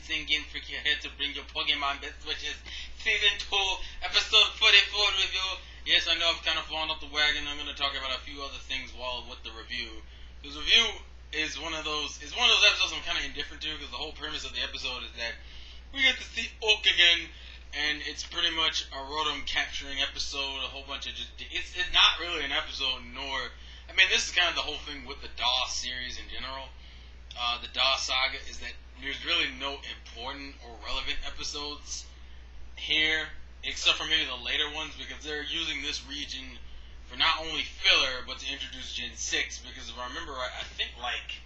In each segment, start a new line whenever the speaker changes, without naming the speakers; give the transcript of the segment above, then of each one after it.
sing, freak your head to bring your Pokemon best wishes. Season 2, episode 44 review. Yes, I know I've kind of fallen off the wagon. I'm going to talk about a few other things while with the review. Because review is one of those episodes I'm kind of indifferent to, because the whole premise of the episode is that we get to see Oak again, and it's pretty much a Rotom capturing episode, a whole bunch of it's not really an episode, this is kind of the whole thing with the DOS series in general. The DOS saga is that there's really no important or relevant episodes here, except for maybe the later ones, because they're using this region for not only filler, but to introduce Gen 6, because if I remember right, I think like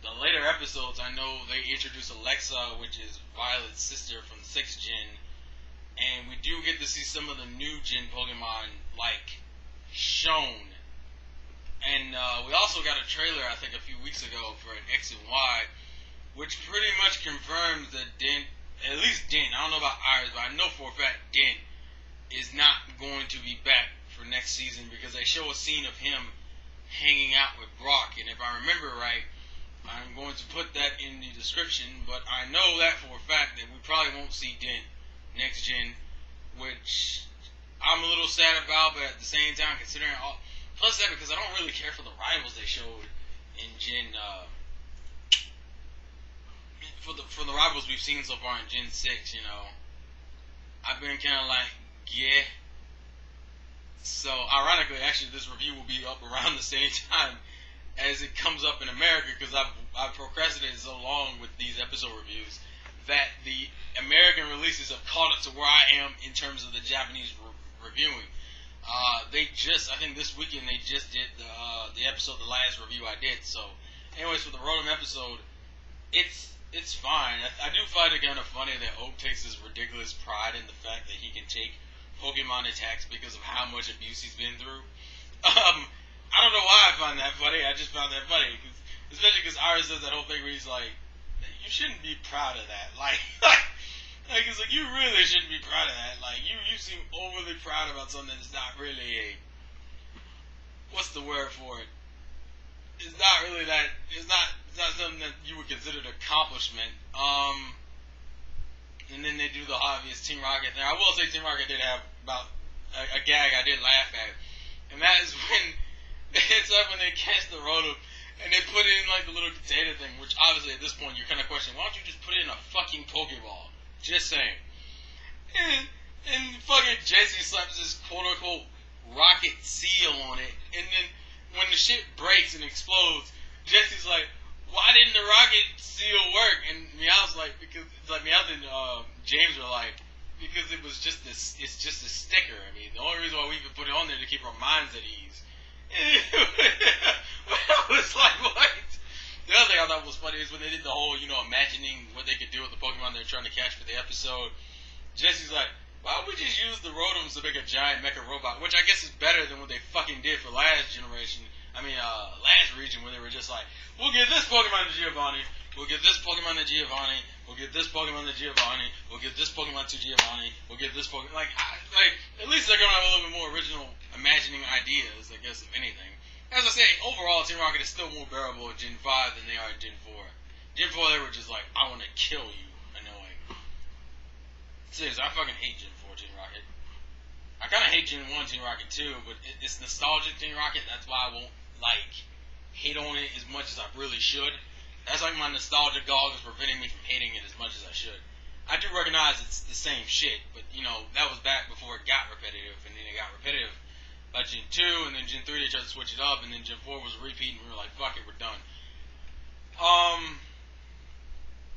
the later episodes, I know they introduce Alexa, which is Violet's sister from the 6th gen, and we do get to see some of the new gen Pokemon, like, shown. And we also got a trailer, I think, a few weeks ago for an X and Y, which pretty much confirms that Dent, at least Dent, I don't know about Iris, but I know for a fact Dent is not going to be back for next season, because they show a scene of him hanging out with Brock, and if I remember right, I'm going to put that in the description, but I know that for a fact that we probably won't see Dent next gen, which I'm a little sad about, but at the same time, considering all... Plus that, because I don't really care for the rivals they showed in Gen, for the rivals we've seen so far in Gen 6, I've been kind of like, yeah. So, ironically, actually, this review will be up around the same time as it comes up in America, because I've procrastinated so long with these episode reviews that the American releases have caught up to where I am in terms of the Japanese reviewing. I think this weekend they just did the episode, the last review I did. So, anyways, for the Rotom episode, it's fine. I do find it kind of funny that Oak takes his ridiculous pride in the fact that he can take Pokemon attacks because of how much abuse he's been through. I don't know why I find that funny. I just found that funny, especially because Iris does that whole thing where he's like, "You shouldn't be proud of that." Like it's like, you really shouldn't be proud of that. Like, you seem overly proud about something that's not really what's the word for it? It's not really that. It's not something that you would consider an accomplishment. And then they do the obvious Team Rocket thing. I will say Team Rocket did have about a gag I did laugh at, and that is when it's like when they catch the Rotom and they put in like the little container thing, which obviously at this point you're kind of questioning, why don't you just put it in a fucking Pokeball? Just saying. And fucking Jesse slaps this quote-unquote rocket seal on it, and then when the shit breaks and explodes, Jesse's like, why didn't the rocket seal work? And Meow's like, because it's like Meow and James are like, because it was just this, it's just a sticker. I mean, the only reason why we even put it on there to keep our minds at ease. I was like, what? The other thing I thought was funny is when they did the whole, imagining what they could do with the Pokemon they're trying to catch for the episode. Jesse's like, why don't we just use the Rotoms to make a giant mecha robot? Which I guess is better than what they fucking did for last region, where they were just like, we'll give this Pokemon to Giovanni, we'll give this Pokemon to Giovanni, we'll give this Pokemon to Giovanni, we'll give this Pokemon to Giovanni, we'll give this Pokemon, at least they're going to have a little bit more original imagining ideas, I guess, if anything. As I say, overall, Team Rocket is still more bearable in Gen 5 than they are in Gen 4. Gen 4, they were just like, I want to kill you, annoying. Seriously, I fucking hate Gen 4 Team Rocket. I kind of hate Gen 1 Team Rocket too, but it's nostalgic Team Rocket, that's why I won't, hate on it as much as I really should. That's like my nostalgia dog is preventing me from hating it as much as I should. I do recognize it's the same shit, but, that was back before it got repetitive, and then it got repetitive by Gen 2, and then Gen 3 they tried to switch it up, and then Gen 4 was a repeat, and we were like, fuck it, we're done.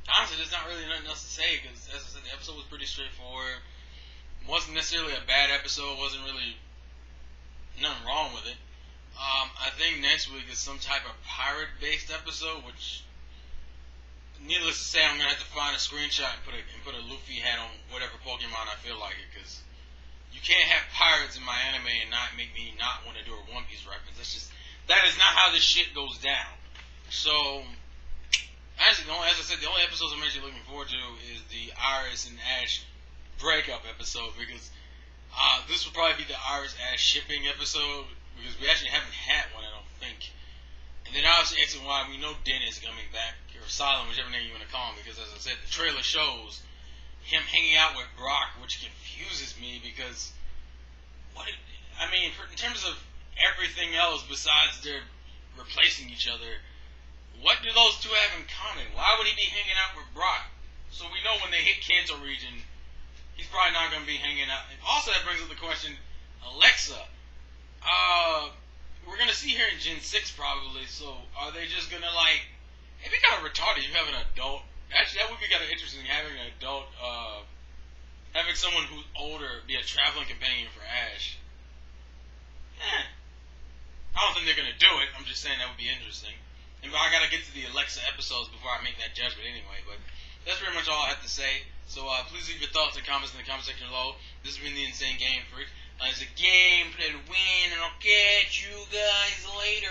Honestly, there's not really nothing else to say, because as I said, the episode was pretty straightforward. Wasn't necessarily a bad episode, wasn't really nothing wrong with it. I think next week is some type of pirate-based episode, which, needless to say, I'm gonna have to find a screenshot and put a Luffy hat on whatever Pokemon I feel like it, because you can't have pirates in my anime and not make me not want to do a One Piece reference. That is not how this shit goes down. So, actually, as I said, the only episodes I'm actually looking forward to is the Iris and Ash breakup episode, because this will probably be the Iris Ash shipping episode, because we actually haven't had one, I don't think. And then watching X and Y, we know Dennis coming back, or Solomon, whichever name you want to call him, because as I said, the trailer shows him hanging out with Brock, which confuses me because, in terms of everything else besides they're replacing each other, what do those two have in common? Why would he be hanging out with Brock? So we know when they hit Kanto region, he's probably not going to be hanging out. And also, that brings up the question, Alexa. We're going to see her in Gen 6 probably, so are they just going to it'd be kind of retarded you have an adult. Actually, that would be kind of interesting, having an adult, having someone who's older be a traveling companion for Ash. I don't think they're going to do it. I'm just saying that would be interesting. And I got to get to the Alexa episodes before I make that judgment anyway, but that's pretty much all I have to say. So please leave your thoughts and comments in the comment section below. This has been the Insane Game Freak. It's a game, play to win, and I'll catch you guys later.